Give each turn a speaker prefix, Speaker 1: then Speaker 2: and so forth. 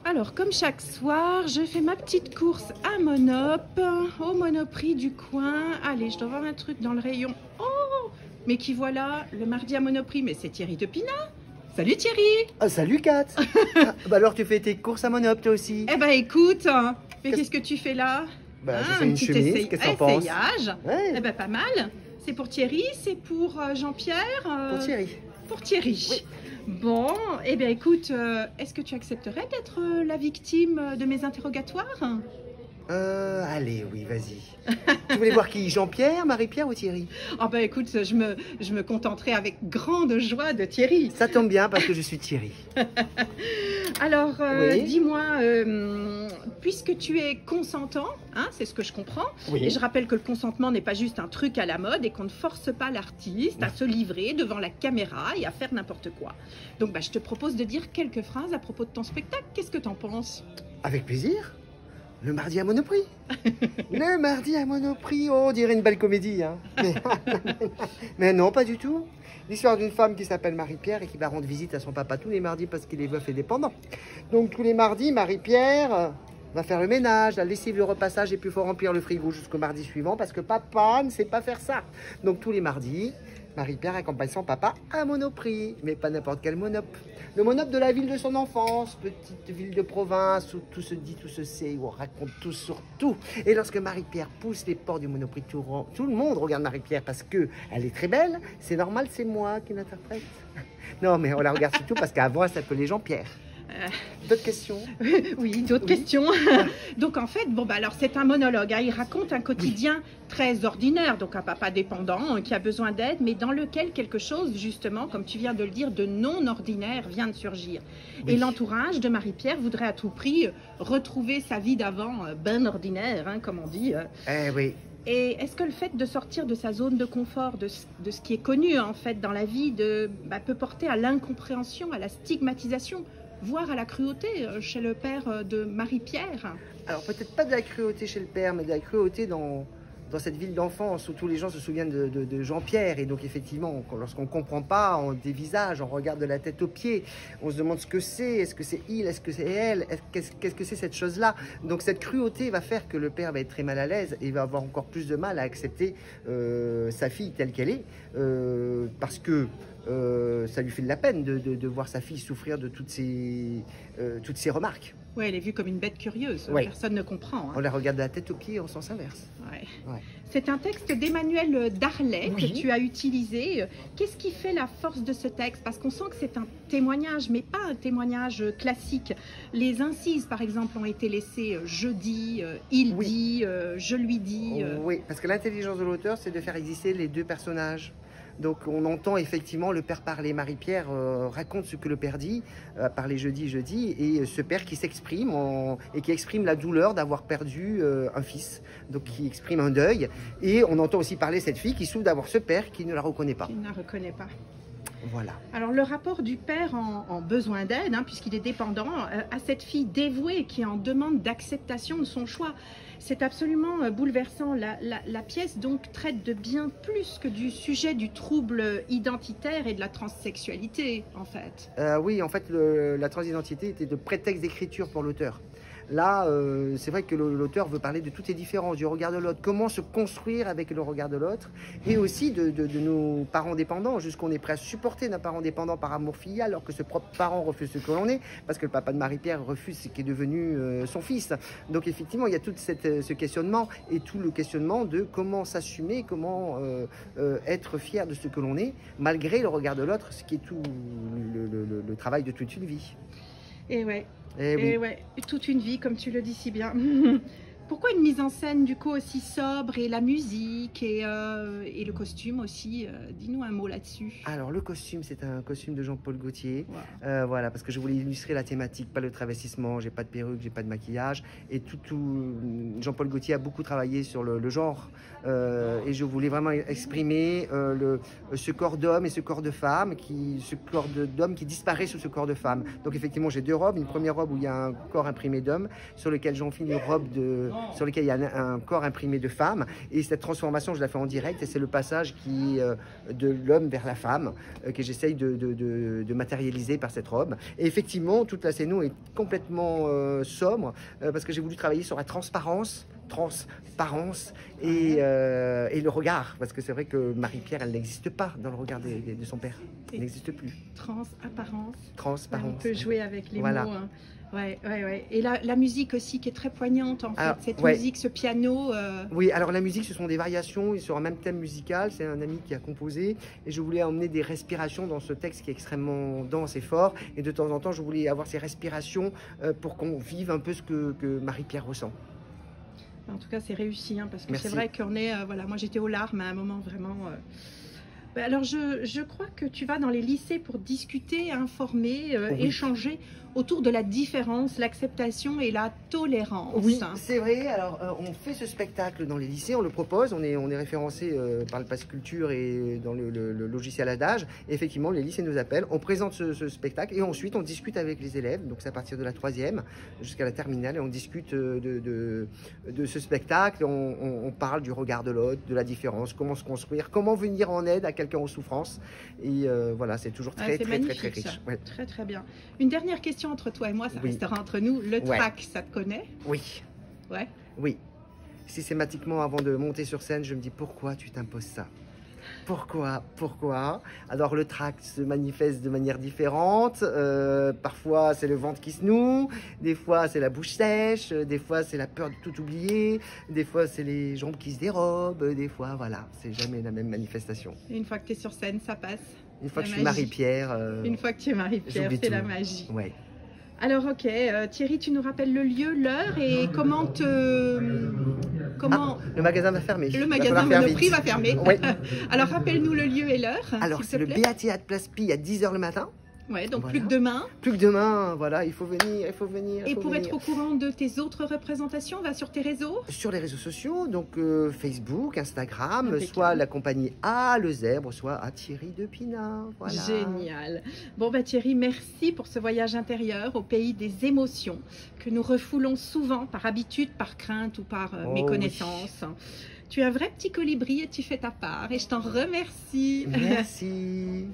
Speaker 1: Alors, comme chaque soir, je fais ma petite course à Monop, au Monoprix du coin. Allez, je dois voir un truc dans le rayon. Oh, mais qui voilà, le mardi à Monoprix, mais c'est Thierry Depina. Salut Thierry.
Speaker 2: Ah, salut Kat. Bah alors tu fais tes courses à Monop toi aussi?
Speaker 1: Eh ben écoute, mais qu'est-ce que tu fais là?
Speaker 2: Bah
Speaker 1: Hein,
Speaker 2: j'essaie une chemise, qu'est-ce que t'en penses?
Speaker 1: essayage.
Speaker 2: Ouais.
Speaker 1: Eh ben pas mal. C'est pour Thierry, c'est pour Jean-Pierre
Speaker 2: Pour Thierry.
Speaker 1: Pour Thierry.
Speaker 2: Oui.
Speaker 1: Bon, eh bien écoute, est-ce que tu accepterais d'être la victime de mes interrogatoires?
Speaker 2: Allez, oui, vas-y. Tu voulais voir qui? Jean-Pierre, Marie-Pierre ou Thierry?
Speaker 1: Ah ben écoute, je me contenterai avec grande joie de Thierry.
Speaker 2: Ça tombe bien parce que je suis Thierry.
Speaker 1: Alors,
Speaker 2: Oui.
Speaker 1: dis-moi, puisque tu es consentant, hein, c'est ce que je comprends,
Speaker 2: Oui.
Speaker 1: et je rappelle que le consentement n'est pas juste un truc à la mode et qu'on ne force pas l'artiste à se livrer devant la caméra et à faire n'importe quoi. Donc, bah, je te propose de dire quelques phrases à propos de ton spectacle. Qu'est-ce que t'en penses?
Speaker 2: Avec plaisir. Le mardi à Monoprix. Le mardi à Monoprix. Oh, on dirait une belle comédie, hein. Mais non, pas du tout. L'histoire d'une femme qui s'appelle Marie-Pierre et qui va rendre visite à son papa tous les mardis parce qu'il est veuf et dépendant. Donc tous les mardis, Marie-Pierre va faire le ménage, la lessive, le repassage et puis il faut remplir le frigo jusqu'au mardi suivant parce que papa ne sait pas faire ça. Donc tous les mardis, Marie-Pierre accompagne son papa à Monoprix, mais pas n'importe quel Monop. Le Monop de la ville de son enfance, petite ville de province où tout se dit, tout se sait, où on raconte tout sur tout. Et lorsque Marie-Pierre pousse les portes du Monoprix, tout le monde regarde Marie-Pierre parce que elle est très belle. C'est normal, c'est moi qui l'interprète. Non, mais on la regarde surtout parce qu'avant, elle s'appelait Jean-Pierre. D'autres questions?
Speaker 1: Oui, d'autres questions. Donc en fait, bon bah alors c'est un monologue, hein. Il raconte un quotidien très ordinaire, donc un papa dépendant qui a besoin d'aide, mais dans lequel quelque chose, justement, comme tu viens de le dire, de non ordinaire vient de surgir.
Speaker 2: Oui.
Speaker 1: Et l'entourage de Marie-Pierre voudrait à tout prix retrouver sa vie d'avant, ben ordinaire, hein, comme on dit.
Speaker 2: Eh oui.
Speaker 1: Et est-ce que le fait de sortir de sa zone de confort, de ce qui est connu en fait dans la vie, peut porter à l'incompréhension, à la stigmatisation, voire à la cruauté chez le père de Marie-Pierre?
Speaker 2: Alors peut-être pas de la cruauté chez le père, mais de la cruauté dans cette ville d'enfance où tous les gens se souviennent de Jean-Pierre. Et donc effectivement, lorsqu'on ne comprend pas, on dévisage, on regarde de la tête aux pieds, on se demande ce que c'est, est-ce que c'est il, est-ce que c'est elle, qu'est-ce que c'est cette chose-là. Donc cette cruauté va faire que le père va être très mal à l'aise et va avoir encore plus de mal à accepter sa fille telle qu'elle est, parce que ça lui fait de la peine de voir sa fille souffrir de toutes ces remarques.
Speaker 1: Oui, elle est vue comme une bête curieuse,
Speaker 2: Ouais.
Speaker 1: Personne ne comprend. Hein.
Speaker 2: On la regarde de la tête aux pieds en sens inverse.
Speaker 1: Ouais.
Speaker 2: Ouais.
Speaker 1: C'est un texte d'Emmanuel Darlet
Speaker 2: Oui.
Speaker 1: que tu as utilisé. Qu'est-ce qui fait la force de ce texte? Parce qu'on sent que c'est un témoignage, mais pas un témoignage classique. Les incises, par exemple, ont été laissées je dis, il
Speaker 2: Oui.
Speaker 1: dit, je lui dis.
Speaker 2: Oui, parce que l'intelligence de l'auteur, c'est de faire exister les deux personnages. Donc on entend effectivement le père parler. Marie-Pierre raconte ce que le père dit, parler je dis, et ce père qui s'exprime et qui exprime la douleur d'avoir perdu un fils, donc qui exprime un deuil. Et on entend aussi parler cette fille qui souffre d'avoir ce père qui ne la reconnaît pas.
Speaker 1: Qui ne la reconnaît pas.
Speaker 2: Voilà.
Speaker 1: Alors le rapport du père en besoin d'aide, hein, puisqu'il est dépendant, à cette fille dévouée qui est en demande d'acceptation de son choix, c'est absolument bouleversant. La pièce donc traite de bien plus que du sujet du trouble identitaire et de la transsexualité en fait.
Speaker 2: Oui, en fait, la transidentité était de prétexte d'écriture pour l'auteur. Là, c'est vrai que l'auteur veut parler de toutes les différences, du regard de l'autre, comment se construire avec le regard de l'autre, et aussi de nos parents dépendants, jusqu'on est prêt à supporter d'un parent dépendant par amour filial, alors que ce propre parent refuse ce que l'on est, parce que le papa de Marie-Pierre refuse ce qui est devenu son fils. Donc effectivement, il y a tout ce questionnement, et tout le questionnement de comment s'assumer, comment être fier de ce que l'on est, malgré le regard de l'autre, ce qui est tout le travail de toute une vie.
Speaker 1: Et ouais.
Speaker 2: Eh oui.
Speaker 1: Et ouais, toute une vie, comme tu le dis si bien. Pourquoi une mise en scène du coup aussi sobre et la musique et le costume aussi dis-nous un mot là-dessus.
Speaker 2: Alors le costume, c'est un costume de Jean-Paul Gaultier.
Speaker 1: Wow.
Speaker 2: Voilà, parce que je voulais illustrer la thématique, pas le travestissement. J'ai pas de perruque, j'ai pas de maquillage. Et Jean-Paul Gaultier a beaucoup travaillé sur le genre. Et je voulais vraiment exprimer ce corps d'homme et ce corps de femme, ce corps d'homme qui disparaît sous ce corps de femme. Donc effectivement, j'ai deux robes. Une première robe où il y a un corps imprimé d'homme, sur lequel j'enfile une robe de sur lesquels il y a un corps imprimé de femme. Et cette transformation, je la fais en direct. Et c'est le passage de l'homme vers la femme que j'essaye de matérialiser par cette robe. Et effectivement, toute la scéno est complètement sobre parce que j'ai voulu travailler sur la transparence et le regard, parce que c'est vrai que Marie-Pierre, elle n'existe pas dans le regard de son père. Elle n'existe plus.
Speaker 1: Transparence. On peut jouer avec les
Speaker 2: voilà.
Speaker 1: mots. Hein. Ouais. Et la musique aussi qui est très poignante en fait, cette musique, ce piano.
Speaker 2: Oui, alors la musique, ce sont des variations sur un même thème musical. C'est un ami qui a composé et je voulais emmener des respirations dans ce texte qui est extrêmement dense et fort. Et de temps en temps, je voulais avoir ces respirations pour qu'on vive un peu ce que Marie-Pierre ressent.
Speaker 1: En tout cas, c'est réussi, hein, parce que
Speaker 2: Merci.
Speaker 1: c'est vrai qu'on est, voilà, moi j'étais aux larmes à un moment vraiment. Alors, je crois que tu vas dans les lycées pour discuter, informer, échanger autour de la différence, l'acceptation et la tolérance.
Speaker 2: Oui, c'est vrai. Alors, on fait ce spectacle dans les lycées, on le propose, on est référencé par le Pass Culture et dans le logiciel Adage. Et effectivement, les lycées nous appellent, on présente ce spectacle et ensuite on discute avec les élèves. Donc, c'est à partir de la 3e jusqu'à la terminale et on discute de ce spectacle. On parle du regard de l'autre, de la différence, comment se construire, comment venir en aide à quelqu'un en souffrance. Et voilà, c'est toujours très riche.
Speaker 1: Ouais. Très bien. Une dernière question entre toi et moi, ça restera entre nous. Le track, ça te connaît?
Speaker 2: Oui.
Speaker 1: Ouais.
Speaker 2: Oui. Systématiquement, avant de monter sur scène, je me dis pourquoi tu t'imposes ça? Pourquoi? Alors le trac se manifeste de manière différente. Parfois c'est le ventre qui se noue, des fois c'est la bouche sèche, des fois c'est la peur de tout oublier, des fois c'est les jambes qui se dérobent, des fois voilà, c'est jamais la même manifestation.
Speaker 1: Et une fois que tu es sur scène, ça passe.
Speaker 2: Une fois que je suis Marie-Pierre.
Speaker 1: Une fois que tu es Marie-Pierre, c'est la magie.
Speaker 2: Ouais.
Speaker 1: Alors ok, Thierry, tu nous rappelles le lieu, l'heure et comment
Speaker 2: le magasin va fermer.
Speaker 1: Le magasin Monoprix va fermer.
Speaker 2: Oui.
Speaker 1: Alors rappelle-nous le lieu et l'heure.
Speaker 2: Alors c'est le Béatiade Place Pie à 10h le matin.
Speaker 1: Ouais, donc voilà. Plus que demain.
Speaker 2: Plus que demain, voilà, il faut venir.
Speaker 1: Et pour être au courant de tes autres représentations, va sur tes réseaux? Sur
Speaker 2: les réseaux sociaux, donc Facebook, Instagram, soit la compagnie A, le Zèbre, soit à Thierry Depina. Voilà.
Speaker 1: Génial. Bon bah Thierry, merci pour ce voyage intérieur au pays des émotions que nous refoulons souvent par habitude, par crainte ou par méconnaissance. Oui. Tu es un vrai petit colibri et tu fais ta part et je t'en remercie.
Speaker 2: Merci.